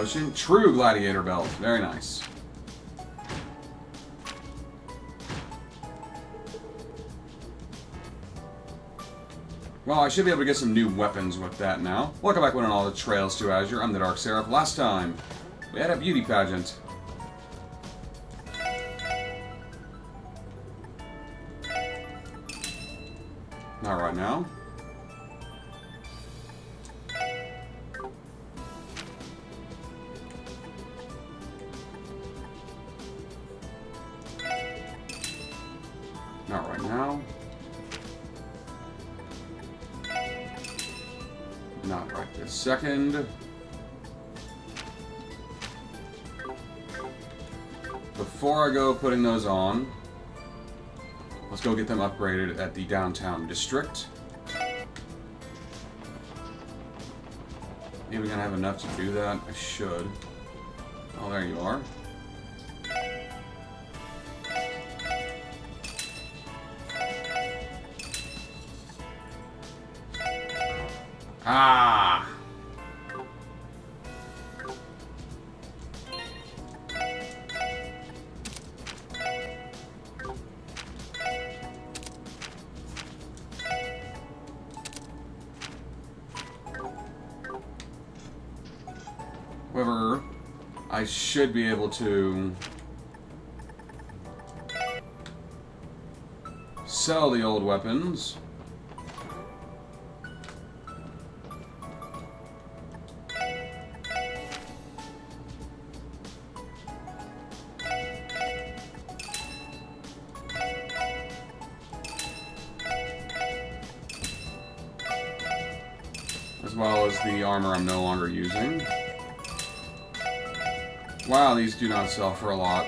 potion. True gladiator belt. Very nice. Well, I should be able to get some new weapons with that now. Welcome back on all the trails to Azure. I'm the TheDarkSeraph. Last time, we had a beauty pageant. Not right now. Not right now. Not right this second. Before I go putting those on, let's go get them upgraded at the downtown district. Maybe we're gonna have enough to do that. I should. Oh, there you are. Ah! However, I should be able to sell the old weapons. As well as the armor I'm no longer using. Wow, these do not sell for a lot.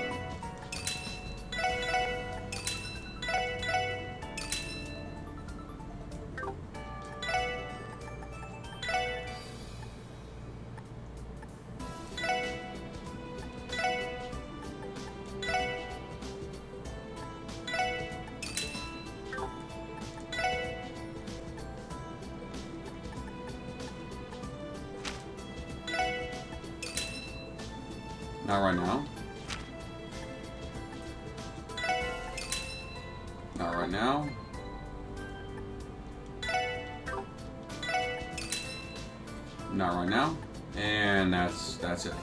Not right now. Not right now. Not right now. And that's it.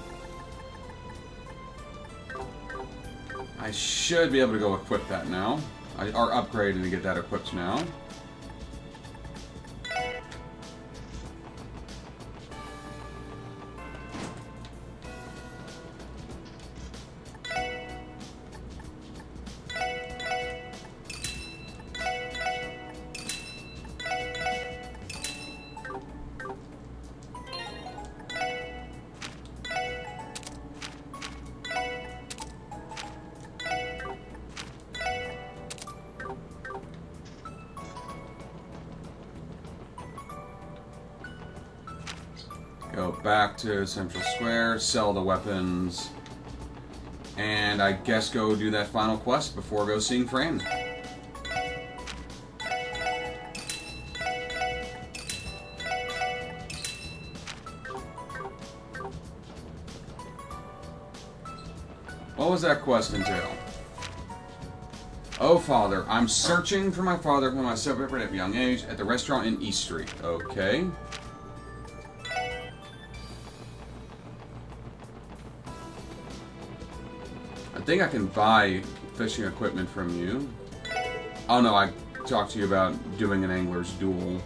I should be able to go equip that now. Or upgrade and get that equipped now. Go back to Central Square, sell the weapons, and I guess go do that final quest before I go seeing Fran. What was that quest entail? Oh, Father, I'm searching for my father whom I separated at a young age at the restaurant in East Street. Okay. I think I can buy fishing equipment from you. Oh no, I talked to you about doing an angler's duel.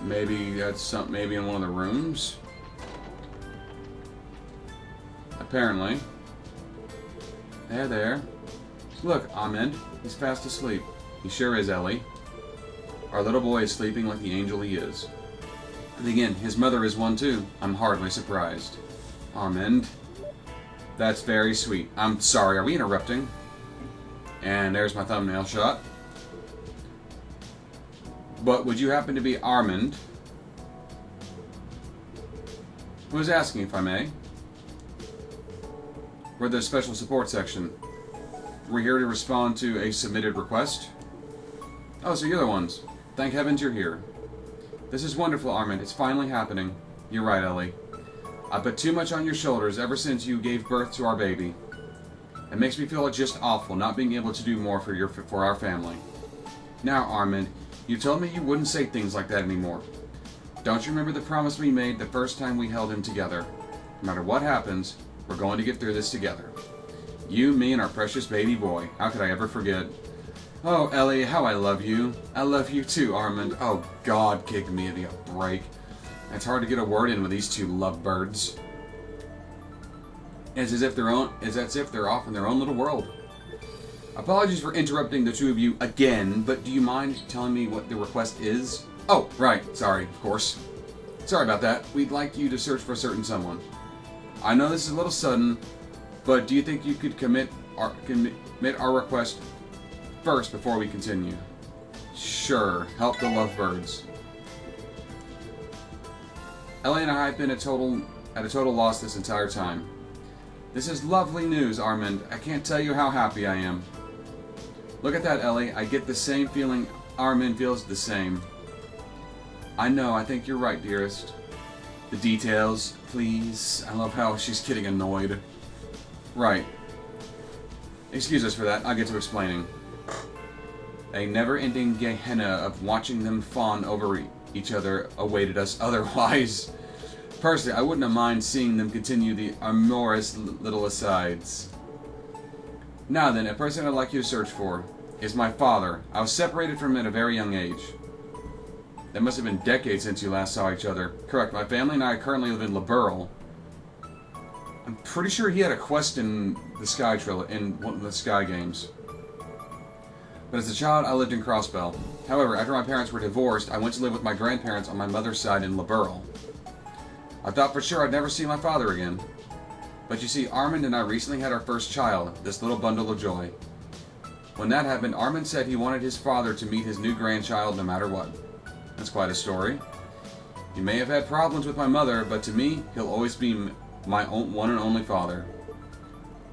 Maybe that's something, maybe in one of the rooms. Apparently. There. Look, Ahmed, he's fast asleep. He sure is, Ellie. Our little boy is sleeping like the angel he is. And again, his mother is one too. I'm hardly surprised. Armand. That's very sweet. I'm sorry, are we interrupting? And there's my thumbnail shot. But would you happen to be Armand? Who was asking, if I may? We're the special support section. We're here to respond to a submitted request. Oh, so you're the ones. Thank heavens you're here. This is wonderful, Armand. It's finally happening. You're right, Ellie. I put too much on your shoulders ever since you gave birth to our baby. It makes me feel just awful not being able to do more for our family. Now, Armand, you told me you wouldn't say things like that anymore. Don't you remember the promise we made the first time we held him together? No matter what happens, we're going to get through this together. You, me, and our precious baby boy. How could I ever forget? Oh, Ellie, how I love you. I love you too, Armand. Oh, God, give me a break. It's hard to get a word in with these two lovebirds. It's as if they're off in their own little world. Apologies for interrupting the two of you again, but do you mind telling me what the request is? Oh, right. Sorry, of course. Sorry about that. We'd like you to search for a certain someone. I know this is a little sudden, but do you think you could commit our request first before we continue? Sure. Help the lovebirds. Ellie and I have been at a total loss this entire time. This is lovely news, Armand. I can't tell you how happy I am. Look at that, Ellie. I get the same feeling. Armand feels the same. I know. I think you're right, dearest. The details, please. I love how she's getting annoyed. Right. Excuse us for that. I'll get to explaining. A never-ending Gehenna of watching them fawn over each other awaited us otherwise. Personally, I wouldn't have mind seeing them continue the amorous little asides. Now then, a person I'd like you to search for is my father. I was separated from him at a very young age. That must have been decades since you last saw each other. Correct, my family and I currently live in Liberl. I'm pretty sure he had a quest in the Sky in one of the Sky games. But as a child, I lived in Crossbell. However, after my parents were divorced, I went to live with my grandparents on my mother's side in Liberl. I thought for sure I'd never see my father again. But you see, Armand and I recently had our first child, this little bundle of joy. When that happened, Armand said he wanted his father to meet his new grandchild no matter what. That's quite a story. He may have had problems with my mother, but to me, he'll always be my one and only father.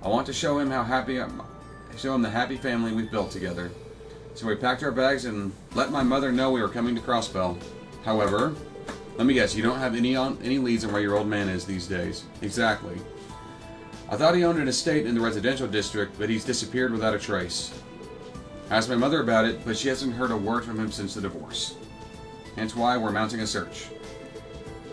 I want to show him the happy family we've built together. So we packed our bags and let my mother know we were coming to Crossbell. However, let me guess, you don't have any leads on where your old man is these days. Exactly. I thought he owned an estate in the residential district, but he's disappeared without a trace. I asked my mother about it, but she hasn't heard a word from him since the divorce. Hence why we're mounting a search.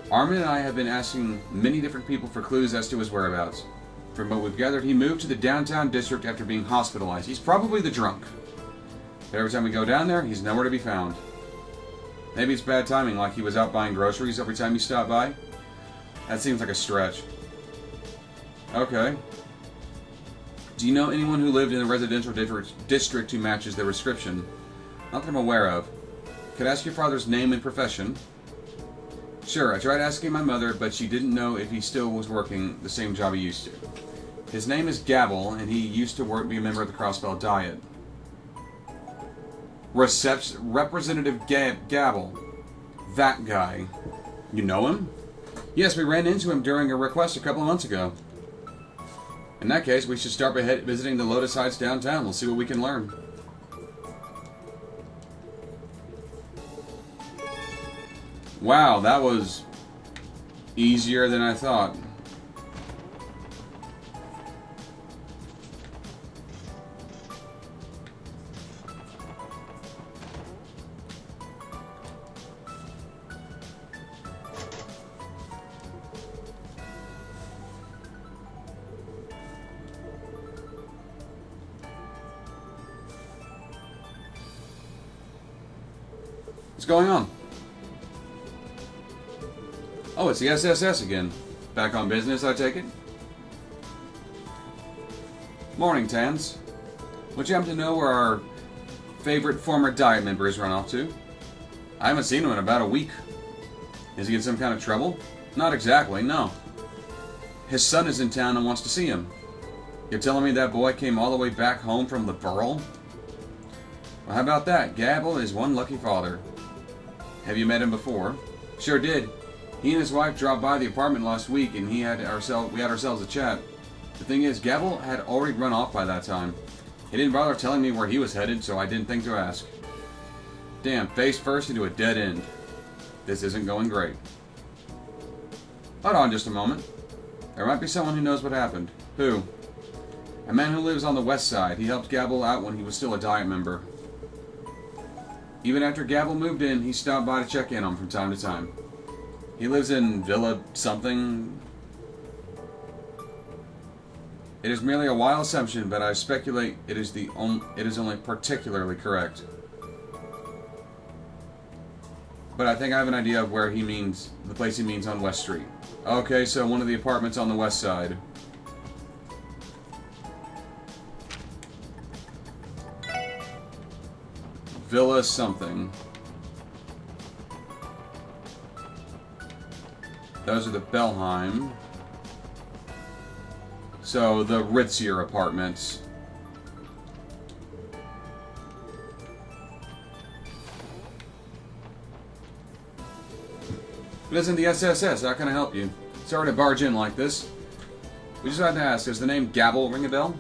Armin and I have been asking many different people for clues as to his whereabouts. From what we've gathered, he moved to the downtown district after being hospitalized. He's probably the drunk. But every time we go down there, he's nowhere to be found. Maybe it's bad timing, like he was out buying groceries every time you stop by. That seems like a stretch. Okay. Do you know anyone who lived in the residential district who matches their description? Not that I'm aware of. Could I ask your father's name and profession? Sure, I tried asking my mother, but she didn't know if he still was working the same job he used to. His name is Gabble, and he used to be a member of the Crossbell Diet. Representative Gabble. That guy. You know him? Yes, we ran into him during a request a couple of months ago. In that case, we should start by visiting the Lotus Heights downtown. We'll see what we can learn. Wow, that was easier than I thought. What's going on? Oh, it's the SSS again. Back on business, I take it? Morning, Tans. Would you happen to know where our favorite former Diet member has run off to? I haven't seen him in about a week. Is he in some kind of trouble? Not exactly, no. His son is in town and wants to see him. You're telling me that boy came all the way back home from the Burl? Well, how about that? Gabble is one lucky father. Have you met him before? Sure did. He and his wife dropped by the apartment last week, and we had ourselves a chat. The thing is, Gabble had already run off by that time. He didn't bother telling me where he was headed, so I didn't think to ask. Damn, face first into a dead end. This isn't going great. Hold on just a moment. There might be someone who knows what happened. Who? A man who lives on the west side. He helped Gabble out when he was still a Diet member. Even after Gabble moved in, he stopped by to check in on him from time to time. He lives in Villa something. It is merely a wild assumption, but I speculate it is only particularly correct. But I think I have an idea of where he means, the place he means on West Street. Okay, so one of the apartments on the west side. Villa something. Those are the Bellheim. So, the ritzier apartments. Listen, the SSS, how can I help you? Sorry to barge in like this. We just had to ask, does the name Gabble ring a bell?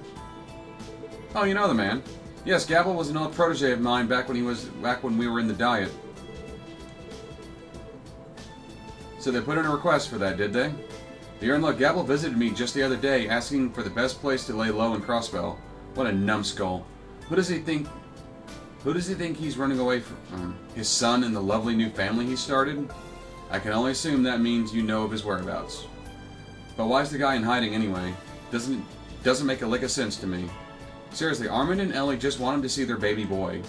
Oh, you know the man. Yes, Gabble was an old protege of mine back when we were in the Diet. So they put in a request for that, did they? You're in luck. Gabble visited me just the other day, asking for the best place to lay low in Crossbell. What a numbskull. Who does he think he's running away from? His son and the lovely new family he started? I can only assume that means you know of his whereabouts. But why's the guy in hiding anyway? Doesn't make a lick of sense to me. Seriously, Armand and Ellie just want him to see their baby boy.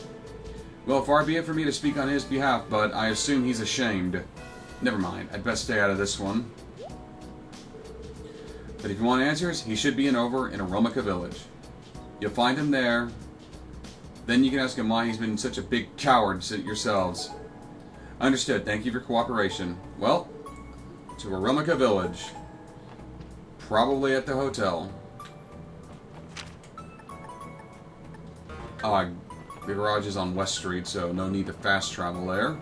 Well, far be it for me to speak on his behalf, but I assume he's ashamed. Never mind, I'd best stay out of this one. But if you want answers, he should be over in Aromica Village. You'll find him there. Then you can ask him why he's been such a big coward yourselves. Understood. Thank you for cooperation. Well, to Aromica Village. Probably at the hotel. The garage is on West Street, so no need to fast travel there.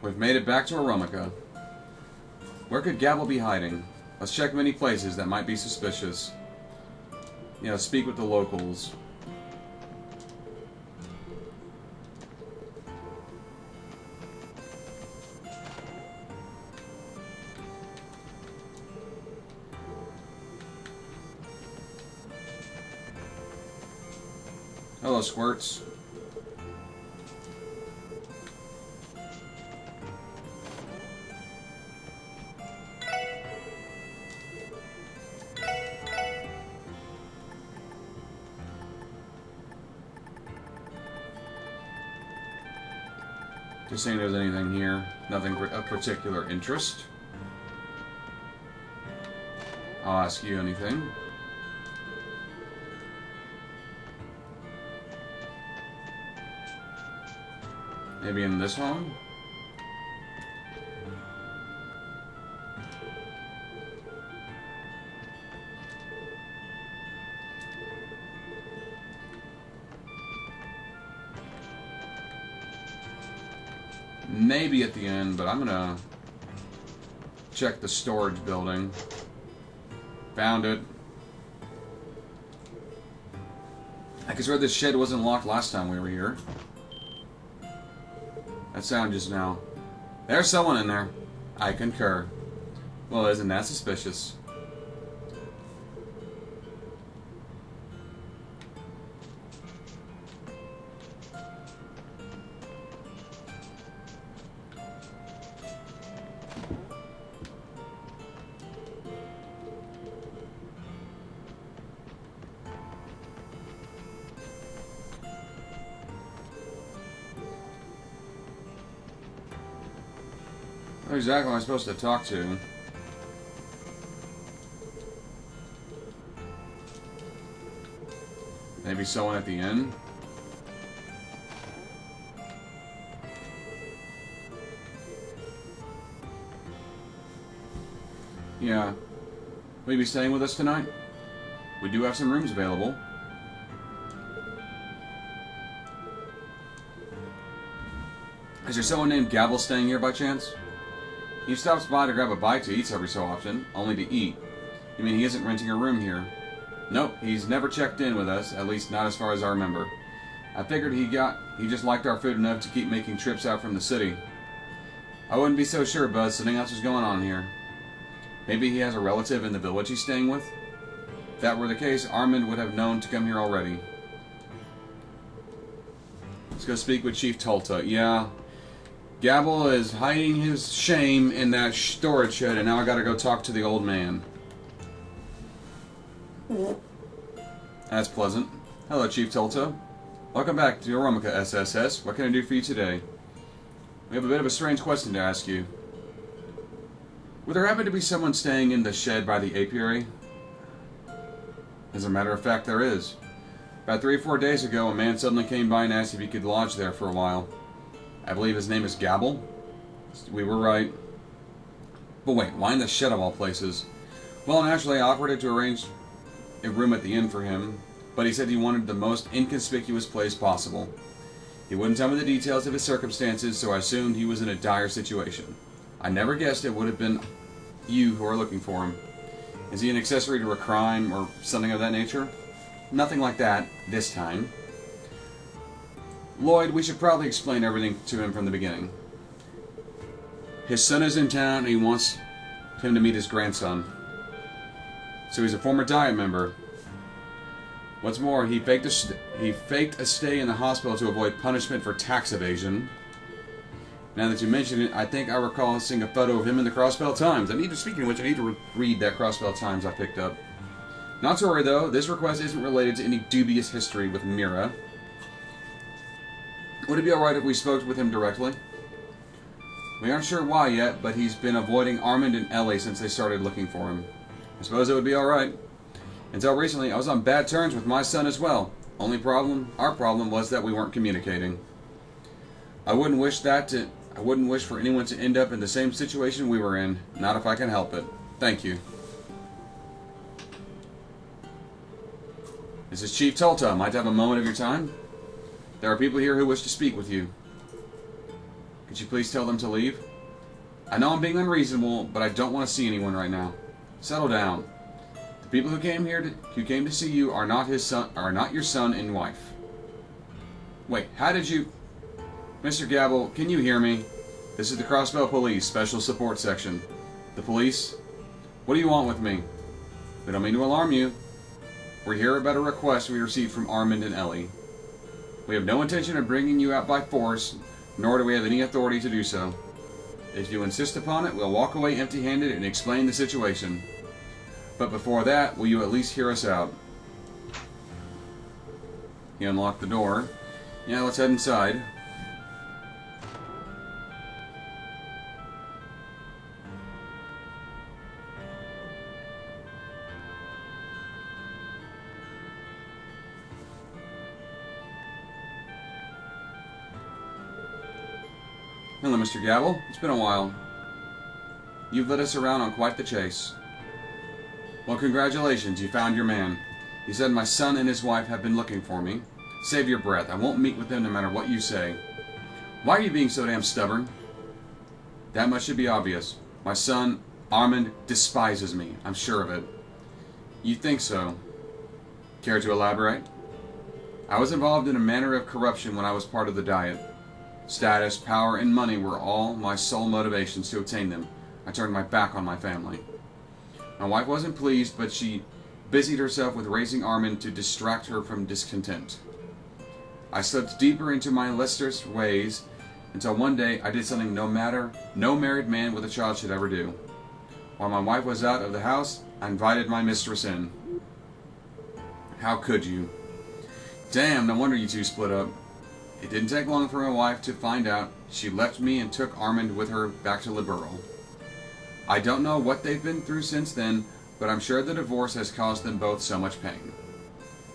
We've made it back to Aromica. Where could Gabble be hiding? Let's check many places that might be suspicious. Speak with the locals. Hello, Squirts. Just seeing if there's anything here. Nothing of particular interest. I'll ask you anything. Maybe in this home? Maybe at the end, but I'm gonna check the storage building. Found it. I could swear this shed wasn't locked last time we were here. That sound just now. There's someone in there. I concur. Well, isn't that suspicious? Who exactly am I supposed to talk to? Maybe someone at the inn? Yeah. Will you be staying with us tonight? We do have some rooms available. Is there someone named Gabble staying here by chance? He stops by to grab a bite to eat every so often, only to eat. You mean he isn't renting a room here? Nope, he's never checked in with us, at least not as far as I remember. I figured he just liked our food enough to keep making trips out from the city. I wouldn't be so sure, Buzz. Something else is going on here. Maybe he has a relative in the village he's staying with? If that were the case, Armand would have known to come here already. Let's go speak with Chief Tulta. Yeah. Gabble is hiding his shame in that storage shed, and now I gotta go talk to the old man. That's pleasant. Hello, Chief Tulta. Welcome back to Aromica SSS. What can I do for you today? We have a bit of a strange question to ask you. Would there happen to be someone staying in the shed by the apiary? As a matter of fact, there is. About 3 or 4 days ago, a man suddenly came by and asked if he could lodge there for a while. I believe his name is Gabble. We were right. But wait, why in the shed of all places? Well, naturally, I offered to arrange a room at the inn for him, but he said he wanted the most inconspicuous place possible. He wouldn't tell me the details of his circumstances, so I assumed he was in a dire situation. I never guessed it would have been you who are looking for him. Is he an accessory to a crime or something of that nature? Nothing like that, this time. Lloyd, we should probably explain everything to him from the beginning. His son is in town and he wants him to meet his grandson. So he's a former Diet member. What's more, he faked a stay in the hospital to avoid punishment for tax evasion. Now that you mention it, I think I recall seeing a photo of him in the Crossbell Times. Speaking of which, I need to read that Crossbell Times I picked up. Not to worry though, this request isn't related to any dubious history with Mira. Would it be alright if we spoke with him directly? We aren't sure why yet, but he's been avoiding Armand and Ellie since they started looking for him. I suppose it would be alright. Until recently, I was on bad terms with my son as well. Our problem was that we weren't communicating. I wouldn't wish for anyone to end up in the same situation we were in. Not if I can help it. Thank you. This is Chief Tulta. Might I have a moment of your time? There are people here who wish to speak with you. Could you please tell them to leave? I know I'm being unreasonable, but I don't want to see anyone right now. Settle down. The people who came to see you are not your son and wife. Wait, how did you... Mr. Gabble, can you hear me? This is the Crossbell Police, Special Support Section. The police? What do you want with me? We don't mean to alarm you. We're here about a request we received from Armand and Ellie. We have no intention of bringing you out by force, nor do we have any authority to do so. If you insist upon it, we'll walk away empty-handed and explain the situation. But before that, will you at least hear us out? He unlocked the door. Yeah, let's head inside. Hello, Mr. Gabble. It's been a while. You've led us around on quite the chase. Well, congratulations. You found your man. He said my son and his wife have been looking for me. Save your breath. I won't meet with them no matter what you say. Why are you being so damn stubborn? That much should be obvious. My son, Armand, despises me. I'm sure of it. You think so? Care to elaborate? I was involved in a manner of corruption when I was part of the Diet. Status, power, and money were all my sole motivations to obtain them. I turned my back on my family. My wife wasn't pleased, but she busied herself with raising Armand to distract her from discontent. I slipped deeper into my illicit ways until one day I did something no married man with a child should ever do. While my wife was out of the house, I invited my mistress in. How could you? Damn, no wonder you two split up. It didn't take long for my wife to find out. She left me and took Armand with her back to Liberal. I don't know what they've been through since then, but I'm sure the divorce has caused them both so much pain.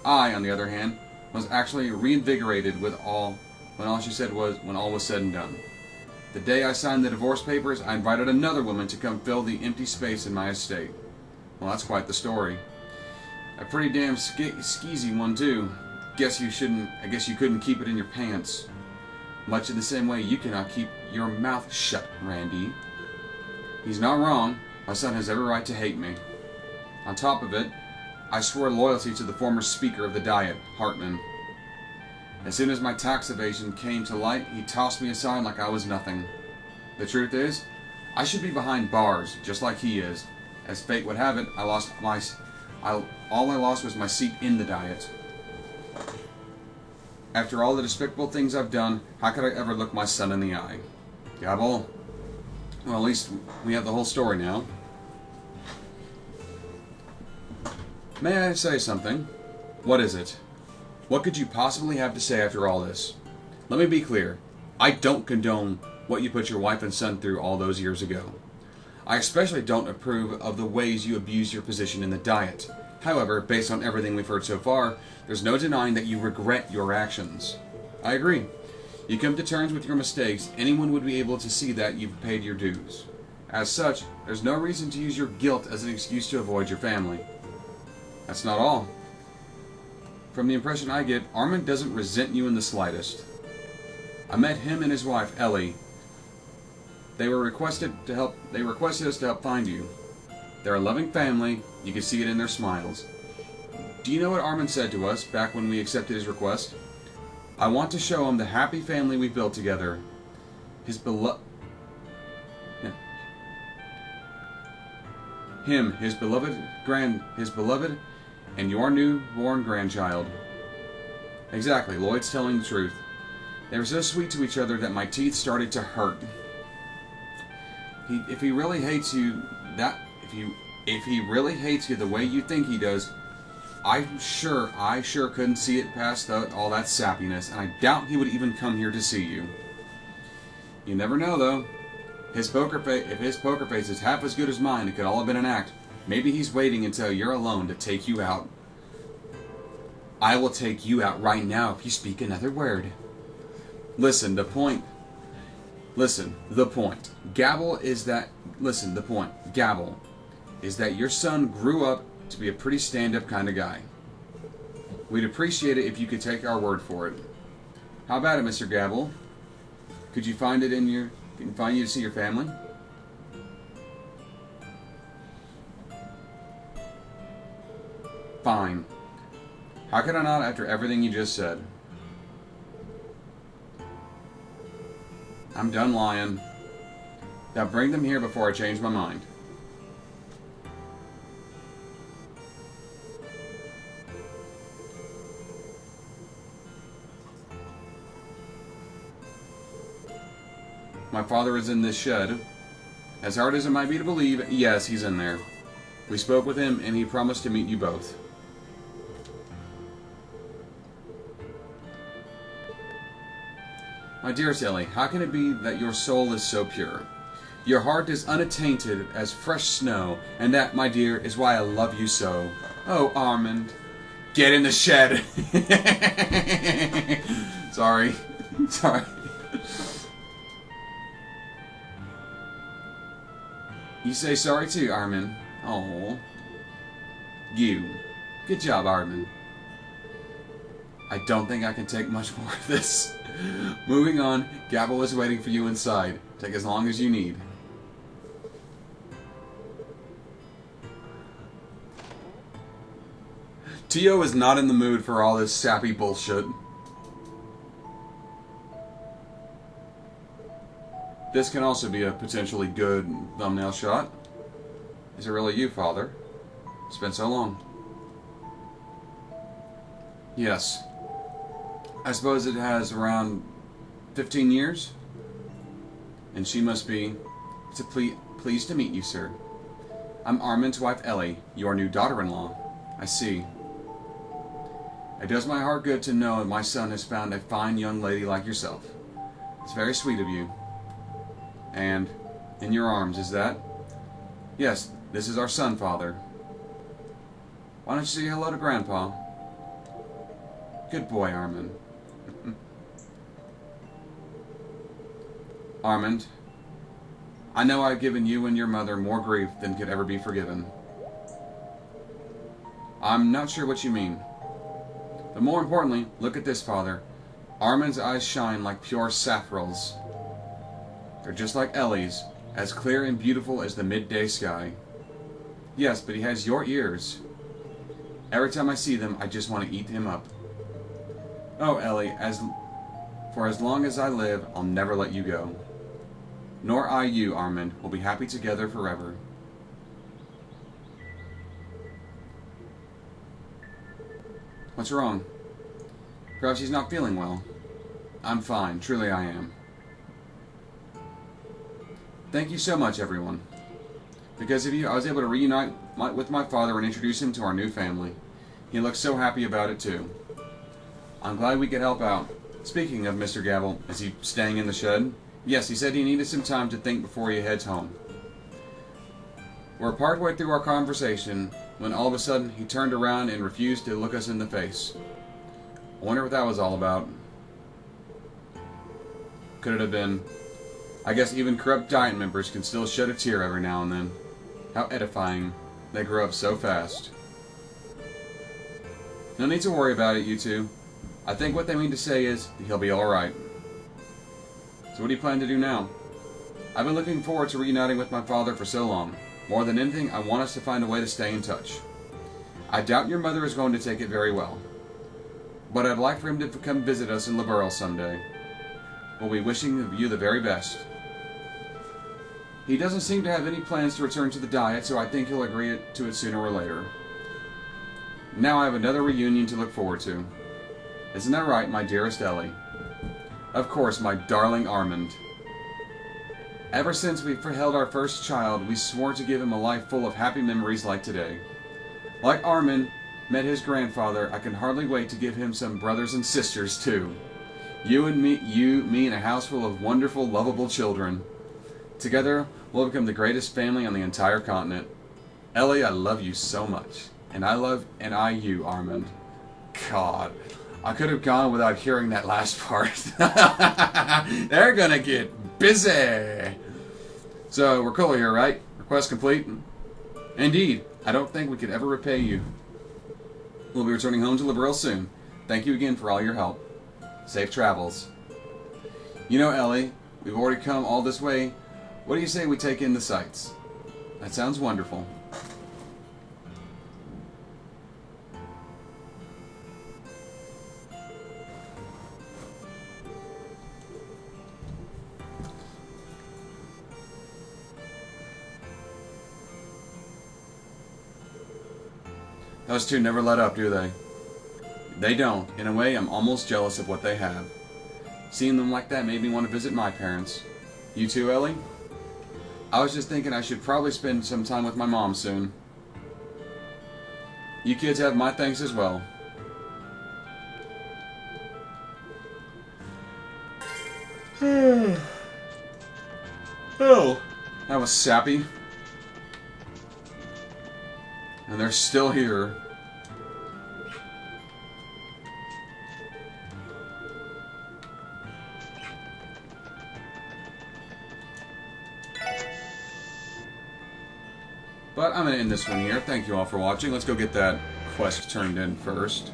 I, on the other hand, was actually reinvigorated when all was said and done. The day I signed the divorce papers, I invited another woman to come fill the empty space in my estate. Well, that's quite the story. A pretty damn skeezy one, too. I guess you couldn't keep it in your pants. Much in the same way you cannot keep your mouth shut, Randy. He's not wrong. My son has every right to hate me. On top of it, I swore loyalty to the former Speaker of the Diet, Hartman. As soon as my tax evasion came to light, he tossed me aside like I was nothing. The truth is, I should be behind bars, just like he is. As fate would have it, all I lost was my seat in the Diet. After all the despicable things I've done, how could I ever look my son in the eye? Gabble. Well, at least we have the whole story now. May I say something? What is it? What could you possibly have to say after all this? Let me be clear. I don't condone what you put your wife and son through all those years ago. I especially don't approve of the ways you abuse your position in the Diet. However, based on everything we've heard so far, there's no denying that you regret your actions. I agree. You come to terms with your mistakes, anyone would be able to see that you've paid your dues. As such, there's no reason to use your guilt as an excuse to avoid your family. That's not all. From the impression I get, Armand doesn't resent you in the slightest. I met him and his wife, Ellie. They requested us to help find you. They're a loving family. You can see it in their smiles. Do you know what Armand said to us back when we accepted his request? I want to show him the happy family we built together. His beloved and your newborn grandchild. Exactly, Lloyd's telling the truth. They were so sweet to each other that my teeth started to hurt. If he really hates you the way you think he does, I sure couldn't see it past all that sappiness, and I doubt he would even come here to see you. You never know, though. If his poker face is half as good as mine, it could all have been an act. Maybe he's waiting until you're alone to take you out. I will take you out right now if you speak another word. Listen, the point. Gabble is that your son grew up to be a pretty stand-up kind of guy. We'd appreciate it if you could take our word for it. How about it, Mr. Gabble? Can you find you to see your family? Fine. How could I not after everything you just said? I'm done lying. Now bring them here before I change my mind. My father is in this shed. As hard as it might be to believe, yes, he's in there. We spoke with him, and he promised to meet you both. My dearest Ellie, how can it be that your soul is so pure? Your heart is unattainted as fresh snow, and that, my dear, is why I love you so. Oh, Armand. Get in the shed! Sorry. You say sorry too, Armand. Oh. You. Good job, Armand. I don't think I can take much more of this. Moving on, Gabble is waiting for you inside. Take as long as you need. Tio is not in the mood for all this sappy bullshit. This can also be a potentially good thumbnail shot. Is it really you, Father? It's been so long. Yes. I suppose it has around 15 years. And she must be pleased to meet you, sir. I'm Armand's wife, Ellie, your new daughter-in-law. I see. It does my heart good to know my son has found a fine young lady like yourself. It's very sweet of you. And in your arms, is that? Yes, this is our son, Father. Why don't you say hello to Grandpa? Good boy, Armand. Armand, I know I've given you and your mother more grief than could ever be forgiven. I'm not sure what you mean. But more importantly, look at this, Father. Armand's eyes shine like pure sapphires. They're just like Ellie's, as clear and beautiful as the midday sky. Yes, but he has your ears. Every time I see them, I just want to eat him up. Oh, Ellie, for as long as I live, I'll never let you go. Nor I you, Armand. We'll be happy together forever. What's wrong? Perhaps he's not feeling well. I'm fine. Truly I am. Thank you so much, everyone. Because of you, I was able to reunite with my father and introduce him to our new family. He looks so happy about it, too. I'm glad we could help out. Speaking of Mr. Gabble, is he staying in the shed? Yes, he said he needed some time to think before he heads home. We're partway through our conversation when all of a sudden he turned around and refused to look us in the face. I wonder what that was all about. Could it have been... I guess even corrupt Diet members can still shed a tear every now and then. How edifying. They grow up so fast. No need to worry about it, you two. I think what they mean to say is that he'll be alright. So what do you plan to do now? I've been looking forward to reuniting with my father for so long. More than anything, I want us to find a way to stay in touch. I doubt your mother is going to take it very well. But I'd like for him to come visit us in Liberl someday. We'll be wishing you the very best. He doesn't seem to have any plans to return to the Diet, so I think he'll agree to it sooner or later. Now I have another reunion to look forward to. Isn't that right, my dearest Ellie? Of course, my darling Armand. Ever since we held our first child, we swore to give him a life full of happy memories like today. Like Armand met his grandfather, I can hardly wait to give him some brothers and sisters, too. You and me in a house full of wonderful, lovable children. Together, we'll become the greatest family on the entire continent. Ellie, I love you so much. And I you, Armand. God, I could have gone without hearing that last part. They're gonna get busy. So, we're cool here, right? Request complete? Indeed. I don't think we could ever repay you. We'll be returning home to Liberl soon. Thank you again for all your help. Safe travels. You know, Ellie, we've already come all this way. What do you say we take in the sights? That sounds wonderful. Those two never let up, do they? They don't. In a way, I'm almost jealous of what they have. Seeing them like that made me want to visit my parents. You too, Ellie? I was just thinking I should probably spend some time with my mom soon. You kids have my thanks as well. Oh, that was sappy. And they're still here. But I'm going to end this one here. Thank you all for watching. Let's go get that quest turned in first.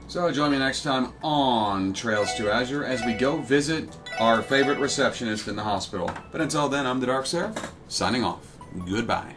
So join me next time on Trails to Azure as we go visit our favorite receptionist in the hospital. But until then, I'm the TheDarkSeraph, signing off. Goodbye.